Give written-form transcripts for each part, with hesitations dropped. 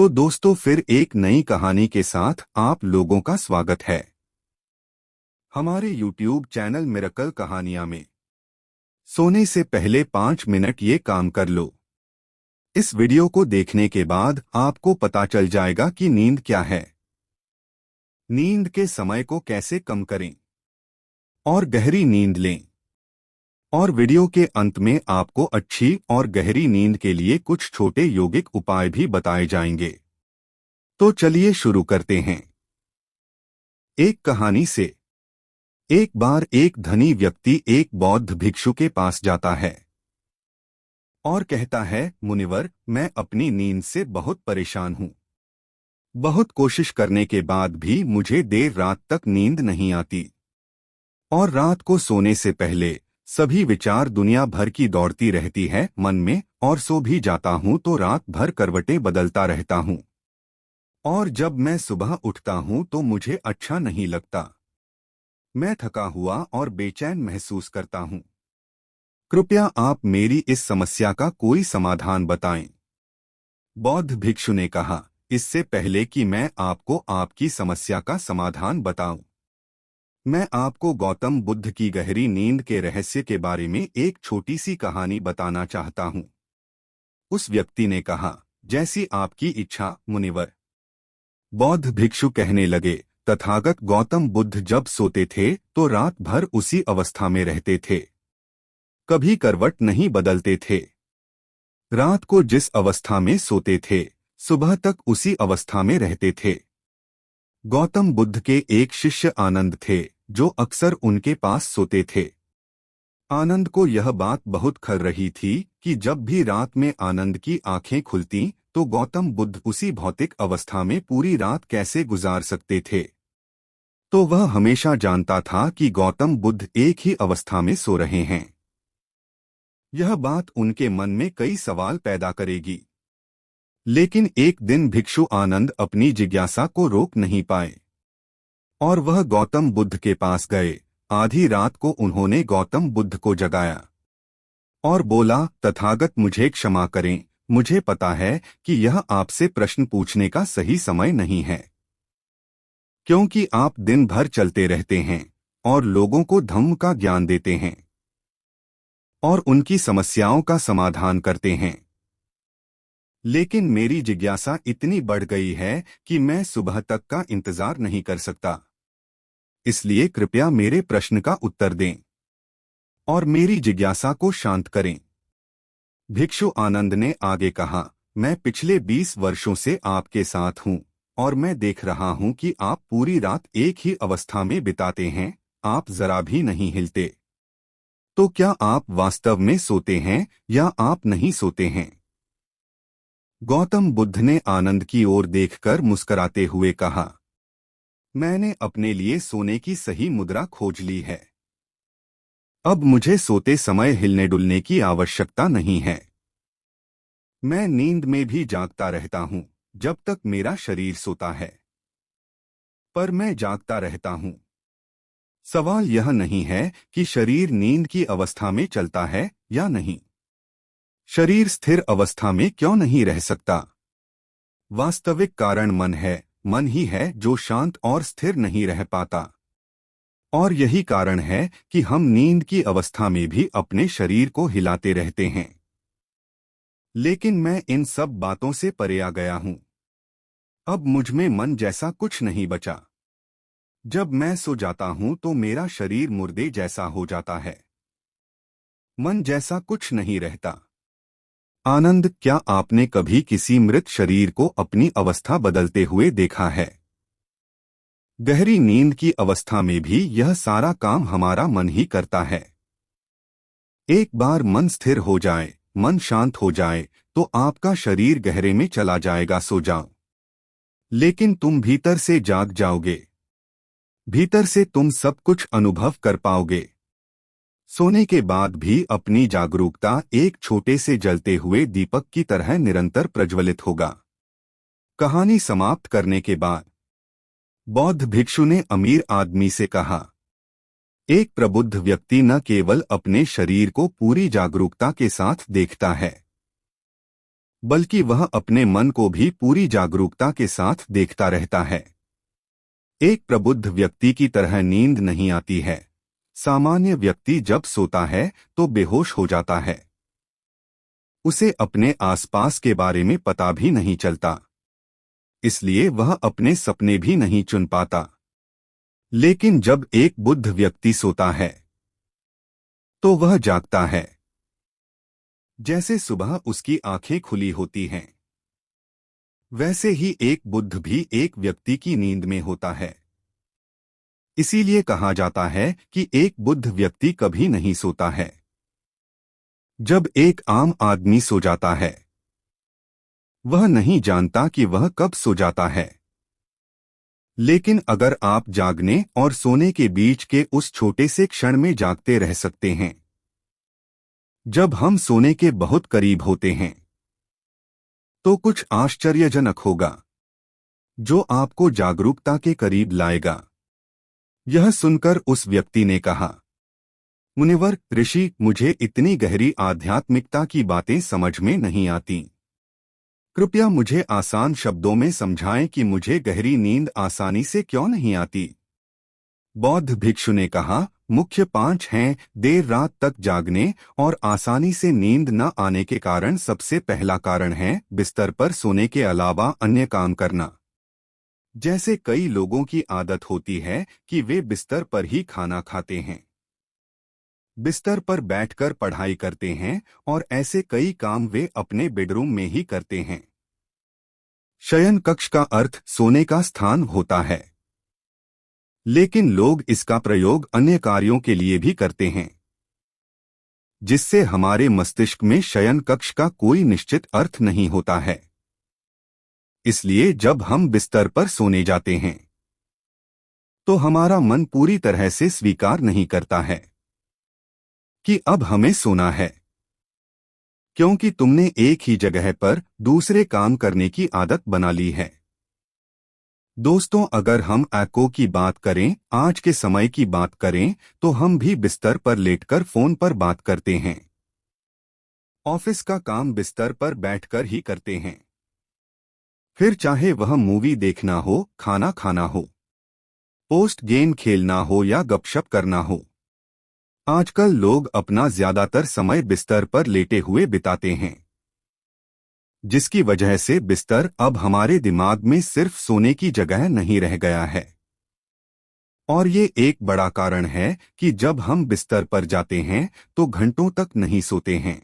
तो दोस्तों, फिर एक नई कहानी के साथ आप लोगों का स्वागत है हमारे YouTube चैनल मिरेकल कहानियां में। सोने से पहले 5 मिनट ये काम कर लो। इस वीडियो को देखने के बाद आपको पता चल जाएगा कि नींद क्या है, नींद के समय को कैसे कम करें और गहरी नींद लें। और वीडियो के अंत में आपको अच्छी और गहरी नींद के लिए कुछ छोटे योगिक उपाय भी बताए जाएंगे। तो चलिए शुरू करते हैं। एक कहानी से। एक बार एक धनी व्यक्ति एक बौद्ध भिक्षु के पास जाता है और कहता है, मुनिवर, मैं अपनी नींद से बहुत परेशान हूँ। बहुत कोशिश करने के बाद भी मुझे देर रात तक नींद नहीं आती और रात को सोने से पहले सभी विचार दुनिया भर की दौड़ती रहती है मन में, और सो भी जाता हूँ तो रात भर करवटें बदलता रहता हूँ और जब मैं सुबह उठता हूँ तो मुझे अच्छा नहीं लगता। मैं थका हुआ और बेचैन महसूस करता हूँ। कृपया आप मेरी इस समस्या का कोई समाधान बताएं। बौद्ध भिक्षु ने कहा, इससे पहले कि मैं आपको आपकी समस्या का समाधान बताऊं, मैं आपको गौतम बुद्ध की गहरी नींद के रहस्य के बारे में एक छोटी सी कहानी बताना चाहता हूं। उस व्यक्ति ने कहा, जैसी आपकी इच्छा मुनिवर। बौद्ध भिक्षु कहने लगे, तथागत गौतम बुद्ध जब सोते थे तो रात भर उसी अवस्था में रहते थे, कभी करवट नहीं बदलते थे। रात को जिस अवस्था में सोते थे सुबह तक उसी अवस्था में रहते थे। गौतम बुद्ध के एक शिष्य आनंद थे जो अक्सर उनके पास सोते थे। आनंद को यह बात बहुत खल रही थी कि जब भी रात में आनंद की आंखें खुलती तो गौतम बुद्ध उसी भौतिक अवस्था में पूरी रात कैसे गुजार सकते थे। तो वह हमेशा जानता था कि गौतम बुद्ध एक ही अवस्था में सो रहे हैं। यह बात उनके मन में कई सवाल पैदा करेगी। लेकिन एक दिन भिक्षु आनंद अपनी जिज्ञासा को रोक नहीं पाए और वह गौतम बुद्ध के पास गए। आधी रात को उन्होंने गौतम बुद्ध को जगाया और बोला, तथागत, मुझे क्षमा करें, मुझे पता है कि यह आपसे प्रश्न पूछने का सही समय नहीं है, क्योंकि आप दिन भर चलते रहते हैं और लोगों को धम्म का ज्ञान देते हैं और उनकी समस्याओं का समाधान करते हैं। लेकिन मेरी जिज्ञासा इतनी बढ़ गई है कि मैं सुबह तक का इंतजार नहीं कर सकता। इसलिए कृपया मेरे प्रश्न का उत्तर दें और मेरी जिज्ञासा को शांत करें। भिक्षु आनंद ने आगे कहा, मैं पिछले 20 वर्षों से आपके साथ हूँ और मैं देख रहा हूँ कि आप पूरी रात एक ही अवस्था में बिताते हैं, आप जरा भी नहीं हिलते। तो क्या आप वास्तव में सोते हैं या आप नहीं सोते हैं? गौतम बुद्ध ने आनंद की ओर देखकर मुस्कुराते हुए कहा, मैंने अपने लिए सोने की सही मुद्रा खोज ली है। अब मुझे सोते समय हिलने डुलने की आवश्यकता नहीं है। मैं नींद में भी जागता रहता हूँ जब तक मेरा शरीर सोता है, पर मैं जागता रहता हूँ। सवाल यह नहीं है कि शरीर नींद की अवस्था में चलता है या नहीं। शरीर स्थिर अवस्था में क्यों नहीं रह सकता? वास्तविक कारण मन है। मन ही है जो शांत और स्थिर नहीं रह पाता। और यही कारण है कि हम नींद की अवस्था में भी अपने शरीर को हिलाते रहते हैं। लेकिन मैं इन सब बातों से परे आ गया हूं। अब मुझ में मन जैसा कुछ नहीं बचा। जब मैं सो जाता हूं तो मेरा शरीर मुर्दे जैसा हो जाता है, मन जैसा कुछ नहीं रहता। आनंद, क्या आपने कभी किसी मृत शरीर को अपनी अवस्था बदलते हुए देखा है? गहरी नींद की अवस्था में भी यह सारा काम हमारा मन ही करता है। एक बार मन स्थिर हो जाए, मन शांत हो जाए, तो आपका शरीर गहरे में चला जाएगा। सो जाओ, लेकिन तुम भीतर से जाग जाओगे। भीतर से तुम सब कुछ अनुभव कर पाओगे। सोने के बाद भी अपनी जागरूकता एक छोटे से जलते हुए दीपक की तरह निरंतर प्रज्वलित होगा। कहानी समाप्त करने के बाद बौद्ध भिक्षु ने अमीर आदमी से कहा, एक प्रबुद्ध व्यक्ति न केवल अपने शरीर को पूरी जागरूकता के साथ देखता है, बल्कि वह अपने मन को भी पूरी जागरूकता के साथ देखता रहता है। एक प्रबुद्ध व्यक्ति की तरह नींद नहीं आती है। सामान्य व्यक्ति जब सोता है तो बेहोश हो जाता है। उसे अपने आसपास के बारे में पता भी नहीं चलता, इसलिए वह अपने सपने भी नहीं चुन पाता। लेकिन जब एक बुद्ध व्यक्ति सोता है तो वह जागता है। जैसे सुबह उसकी आंखें खुली होती हैं, वैसे ही एक बुद्ध भी एक व्यक्ति की नींद में होता है। इसीलिए कहा जाता है कि एक बुद्ध व्यक्ति कभी नहीं सोता है। जब एक आम आदमी सो जाता है, वह नहीं जानता कि वह कब सो जाता है। लेकिन अगर आप जागने और सोने के बीच के उस छोटे से क्षण में जागते रह सकते हैं, जब हम सोने के बहुत करीब होते हैं, तो कुछ आश्चर्यजनक होगा जो आपको जागरूकता के करीब लाएगा। यह सुनकर उस व्यक्ति ने कहा, मुनिवर ऋषि, मुझे इतनी गहरी आध्यात्मिकता की बातें समझ में नहीं आती। कृपया मुझे आसान शब्दों में समझाएं कि मुझे गहरी नींद आसानी से क्यों नहीं आती। बौद्ध भिक्षु ने कहा, मुख्य 5 हैं। देर रात तक जागने और आसानी से नींद न आने के कारण सबसे पहला कारण है बिस्तर पर सोने के अलावा अन्य काम करना। जैसे कई लोगों की आदत होती है कि वे बिस्तर पर ही खाना खाते हैं, बिस्तर पर बैठकर पढ़ाई करते हैं और ऐसे कई काम वे अपने बेडरूम में ही करते हैं। शयन कक्ष का अर्थ सोने का स्थान होता है, लेकिन लोग इसका प्रयोग अन्य कार्यों के लिए भी करते हैं, जिससे हमारे मस्तिष्क में शयन कक्ष का कोई निश्चित अर्थ नहीं होता है। इसलिए जब हम बिस्तर पर सोने जाते हैं तो हमारा मन पूरी तरह से स्वीकार नहीं करता है कि अब हमें सोना है, क्योंकि तुमने एक ही जगह पर दूसरे काम करने की आदत बना ली है। दोस्तों, अगर हम एको की बात करें, आज के समय की बात करें, तो हम भी बिस्तर पर लेटकर फोन पर बात करते हैं। ऑफिस का काम बिस्तर पर बैठकर ही करते हैं, फिर चाहे वह मूवी देखना हो, खाना खाना हो, पोस्ट गेम खेलना हो या गपशप करना हो। आजकल लोग अपना ज्यादातर समय बिस्तर पर लेटे हुए बिताते हैं, जिसकी वजह से बिस्तर अब हमारे दिमाग में सिर्फ सोने की जगह नहीं रह गया है। और ये एक बड़ा कारण है कि जब हम बिस्तर पर जाते हैं तो घंटों तक नहीं सोते हैं।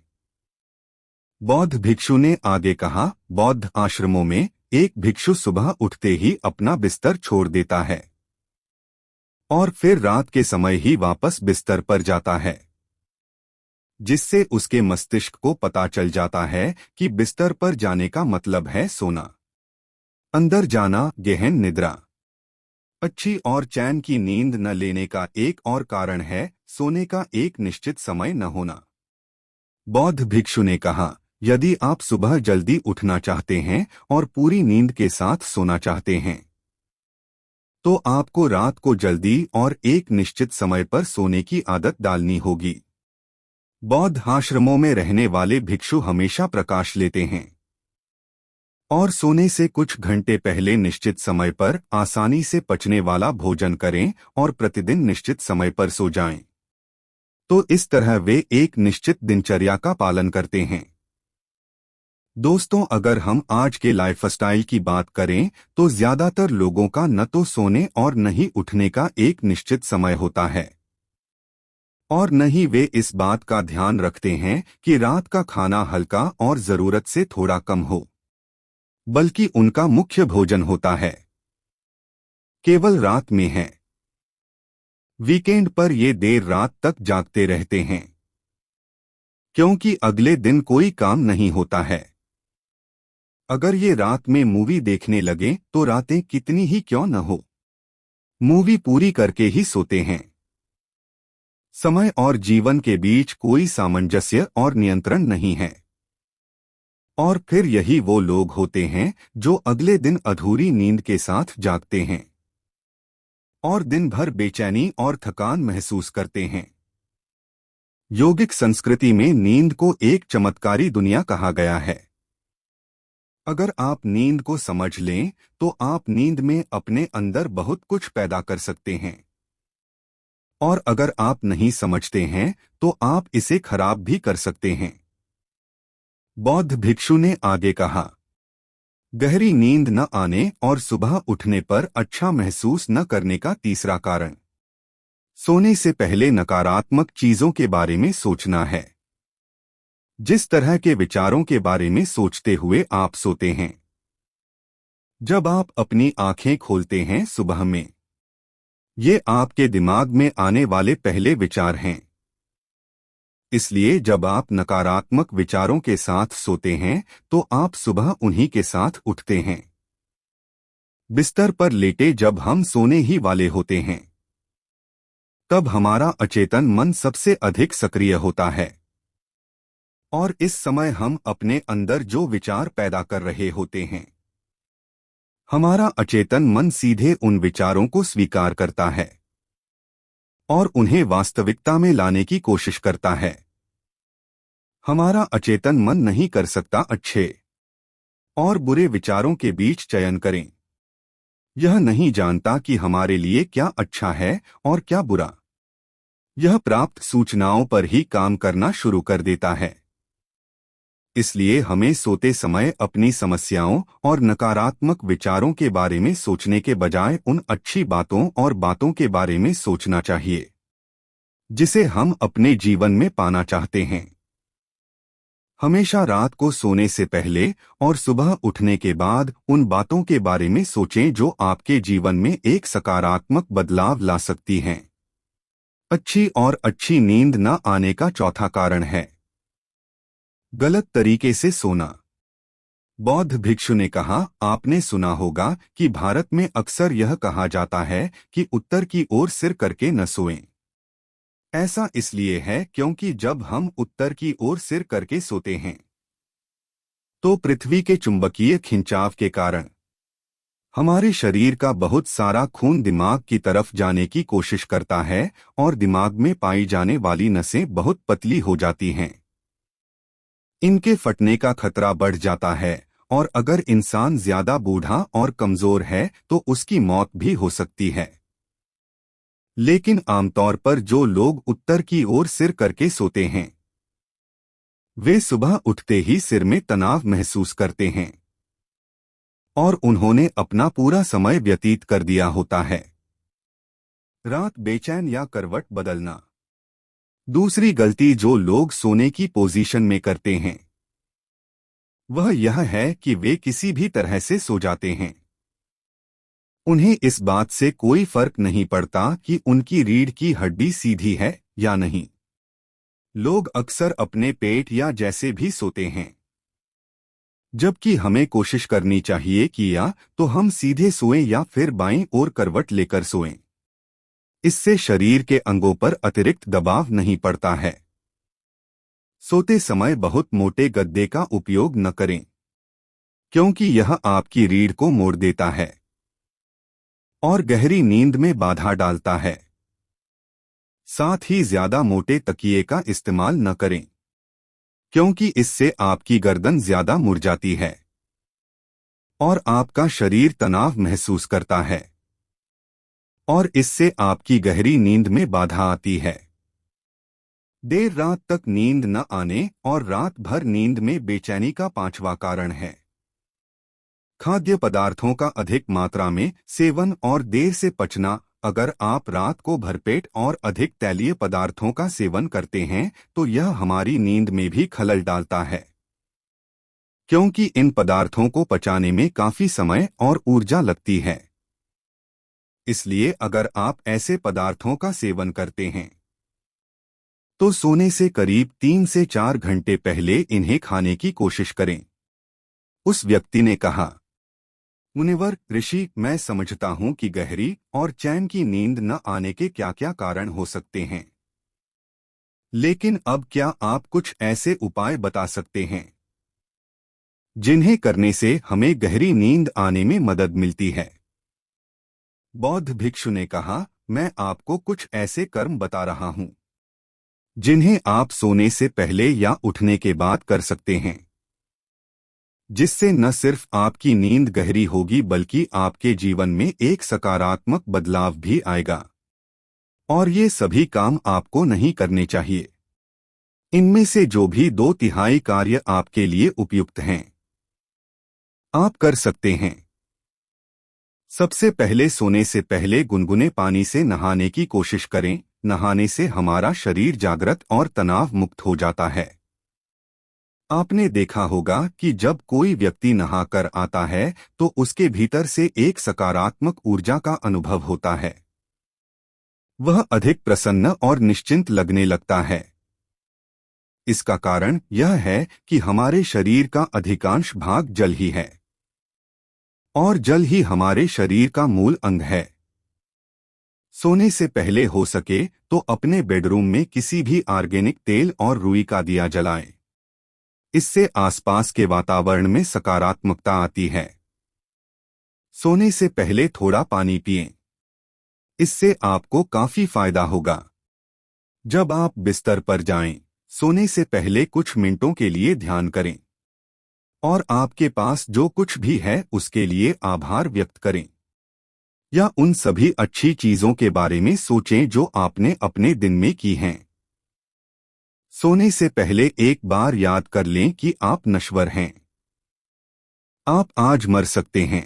बौद्ध भिक्षु ने आगे कहा, बौद्ध आश्रमों में एक भिक्षु सुबह उठते ही अपना बिस्तर छोड़ देता है और फिर रात के समय ही वापस बिस्तर पर जाता है, जिससे उसके मस्तिष्क को पता चल जाता है कि बिस्तर पर जाने का मतलब है सोना, अंदर जाना, गहन निद्रा। अच्छी और चैन की नींद न लेने का एक और कारण है सोने का एक निश्चित समय न होना। बौद्ध भिक्षु ने कहा, यदि आप सुबह जल्दी उठना चाहते हैं और पूरी नींद के साथ सोना चाहते हैं, तो आपको रात को जल्दी और एक निश्चित समय पर सोने की आदत डालनी होगी। बौद्ध आश्रमों में रहने वाले भिक्षु हमेशा प्रकाश लेते हैं और सोने से कुछ घंटे पहले निश्चित समय पर आसानी से पचने वाला भोजन करें और प्रतिदिन निश्चित समय पर सो जाएं। तो इस तरह वे एक निश्चित दिनचर्या का पालन करते हैं। दोस्तों, अगर हम आज के लाइफस्टाइल की बात करें तो ज्यादातर लोगों का न तो सोने और न ही उठने का एक निश्चित समय होता है, और न ही वे इस बात का ध्यान रखते हैं कि रात का खाना हल्का और जरूरत से थोड़ा कम हो, बल्कि उनका मुख्य भोजन होता है केवल रात में है। वीकेंड पर ये देर रात तक जागते रहते हैं, क्योंकि अगले दिन कोई काम नहीं होता है। अगर ये रात में मूवी देखने लगे तो रातें कितनी ही क्यों न हो, मूवी पूरी करके ही सोते हैं। समय और जीवन के बीच कोई सामंजस्य और नियंत्रण नहीं है। और फिर यही वो लोग होते हैं जो अगले दिन अधूरी नींद के साथ जागते हैं और दिन भर बेचैनी और थकान महसूस करते हैं। योगिक संस्कृति में नींद को एक चमत्कारी दुनिया कहा गया है। अगर आप नींद को समझ लें तो आप नींद में अपने अंदर बहुत कुछ पैदा कर सकते हैं, और अगर आप नहीं समझते हैं तो आप इसे खराब भी कर सकते हैं। बौद्ध भिक्षु ने आगे कहा, गहरी नींद न आने और सुबह उठने पर अच्छा महसूस न करने का तीसरा कारण सोने से पहले नकारात्मक चीजों के बारे में सोचना है। जिस तरह के विचारों के बारे में सोचते हुए आप सोते हैं, जब आप अपनी आंखें खोलते हैं सुबह में, ये आपके दिमाग में आने वाले पहले विचार हैं। इसलिए जब आप नकारात्मक विचारों के साथ सोते हैं तो आप सुबह उन्हीं के साथ उठते हैं। बिस्तर पर लेटे जब हम सोने ही वाले होते हैं, तब हमारा अचेतन मन सबसे अधिक सक्रिय होता है, और इस समय हम अपने अंदर जो विचार पैदा कर रहे होते हैं, हमारा अचेतन मन सीधे उन विचारों को स्वीकार करता है और उन्हें वास्तविकता में लाने की कोशिश करता है। हमारा अचेतन मन नहीं कर सकता अच्छे और बुरे विचारों के बीच चयन करें। यह नहीं जानता कि हमारे लिए क्या अच्छा है और क्या बुरा। यह प्राप्त सूचनाओं पर ही काम करना शुरू कर देता है। इसलिए हमें सोते समय अपनी समस्याओं और नकारात्मक विचारों के बारे में सोचने के बजाय उन अच्छी बातों और बातों के बारे में सोचना चाहिए जिसे हम अपने जीवन में पाना चाहते हैं। हमेशा रात को सोने से पहले और सुबह उठने के बाद उन बातों के बारे में सोचें जो आपके जीवन में एक सकारात्मक बदलाव ला सकती हैं। अच्छी और अच्छी नींद न आने का चौथा कारण है गलत तरीके से सोना। बौद्ध भिक्षु ने कहा, आपने सुना होगा कि भारत में अक्सर यह कहा जाता है कि उत्तर की ओर सिर करके न सोएं। ऐसा इसलिए है क्योंकि जब हम उत्तर की ओर सिर करके सोते हैं तो पृथ्वी के चुंबकीय खिंचाव के कारण हमारे शरीर का बहुत सारा खून दिमाग की तरफ जाने की कोशिश करता है और दिमाग में पाई जाने वाली नसें बहुत पतली हो जाती हैं। इनके फटने का खतरा बढ़ जाता है और अगर इंसान ज्यादा बूढ़ा और कमजोर है तो उसकी मौत भी हो सकती है। लेकिन आमतौर पर जो लोग उत्तर की ओर सिर करके सोते हैं वे सुबह उठते ही सिर में तनाव महसूस करते हैं और उन्होंने अपना पूरा समय व्यतीत कर दिया होता है। रात बेचैन या करवट बदलना। दूसरी गलती जो लोग सोने की पोजीशन में करते हैं वह यह है कि वे किसी भी तरह से सो जाते हैं। उन्हें इस बात से कोई फर्क नहीं पड़ता कि उनकी रीढ़ की हड्डी सीधी है या नहीं। लोग अक्सर अपने पेट या जैसे भी सोते हैं, जबकि हमें कोशिश करनी चाहिए कि या तो हम सीधे सोएं या फिर बाईं ओर करवट लेकर सोएं। इससे शरीर के अंगों पर अतिरिक्त दबाव नहीं पड़ता है। सोते समय बहुत मोटे गद्दे का उपयोग न करें, क्योंकि यह आपकी रीढ़ को मोड़ देता है और गहरी नींद में बाधा डालता है। साथ ही ज्यादा मोटे तकिए का इस्तेमाल न करें, क्योंकि इससे आपकी गर्दन ज्यादा मुड़ जाती है और आपका शरीर तनाव महसूस करता है और इससे आपकी गहरी नींद में बाधा आती है। देर रात तक नींद न आने और रात भर नींद में बेचैनी का पांचवा कारण है खाद्य पदार्थों का अधिक मात्रा में सेवन और देर से पचना। अगर आप रात को भरपेट और अधिक तैलीय पदार्थों का सेवन करते हैं तो यह हमारी नींद में भी खलल डालता है, क्योंकि इन पदार्थों को पचाने में काफी समय और ऊर्जा लगती है। इसलिए अगर आप ऐसे पदार्थों का सेवन करते हैं तो सोने से करीब 3 से 4 घंटे पहले इन्हें खाने की कोशिश करें। उस व्यक्ति ने कहा, मुनिवर ऋषि, मैं समझता हूं कि गहरी और चैन की नींद न आने के क्या क्या कारण हो सकते हैं, लेकिन अब क्या आप कुछ ऐसे उपाय बता सकते हैं जिन्हें करने से हमें गहरी नींद आने में मदद मिलती है? बौद्ध भिक्षु ने कहा, मैं आपको कुछ ऐसे कर्म बता रहा हूं जिन्हें आप सोने से पहले या उठने के बाद कर सकते हैं। जिससे न सिर्फ आपकी नींद गहरी होगी बल्कि आपके जीवन में एक सकारात्मक बदलाव भी आएगा। और ये सभी काम आपको नहीं करने चाहिए। इनमें से जो भी 2/3 कार्य आपके लिए उपयुक्त हैं, आप कर सकते हैं। सबसे पहले सोने से पहले गुनगुने पानी से नहाने की कोशिश करें। नहाने से हमारा शरीर जागृत और तनाव मुक्त हो जाता है। आपने देखा होगा कि जब कोई व्यक्ति नहाकर आता है तो उसके भीतर से एक सकारात्मक ऊर्जा का अनुभव होता है। वह अधिक प्रसन्न और निश्चिंत लगने लगता है। इसका कारण यह है कि हमारे शरीर का अधिकांश भाग जल ही है और जल ही हमारे शरीर का मूल अंग है। सोने से पहले हो सके तो अपने बेडरूम में किसी भी ऑर्गेनिक तेल और रुई का दिया जलाएं। इससे आसपास के वातावरण में सकारात्मकता आती है। सोने से पहले थोड़ा पानी पिएं। इससे आपको काफी फायदा होगा। जब आप बिस्तर पर जाएं, सोने से पहले कुछ मिनटों के लिए ध्यान करें और आपके पास जो कुछ भी है उसके लिए आभार व्यक्त करें, या उन सभी अच्छी चीजों के बारे में सोचें जो आपने अपने दिन में की हैं। सोने से पहले एक बार याद कर लें कि आप नश्वर हैं। आप आज मर सकते हैं।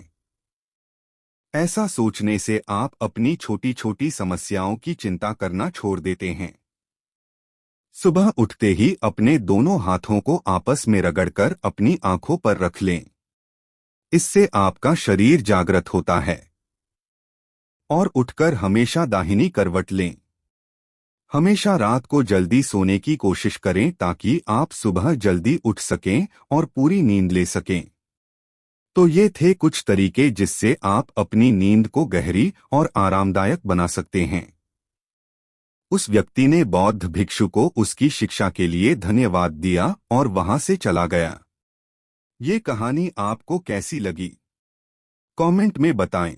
ऐसा सोचने से आप अपनी छोटी छोटी समस्याओं की चिंता करना छोड़ देते हैं। सुबह उठते ही अपने दोनों हाथों को आपस में रगड़कर अपनी आंखों पर रख लें। इससे आपका शरीर जागृत होता है। और उठकर हमेशा दाहिनी करवट लें। हमेशा रात को जल्दी सोने की कोशिश करें ताकि आप सुबह जल्दी उठ सकें और पूरी नींद ले सकें। तो ये थे कुछ तरीके जिससे आप अपनी नींद को गहरी और आरामदायक बना सकते हैं। उस व्यक्ति ने बौद्ध भिक्षु को उसकी शिक्षा के लिए धन्यवाद दिया और वहां से चला गया। ये कहानी आपको कैसी लगी? कमेंट में बताएं।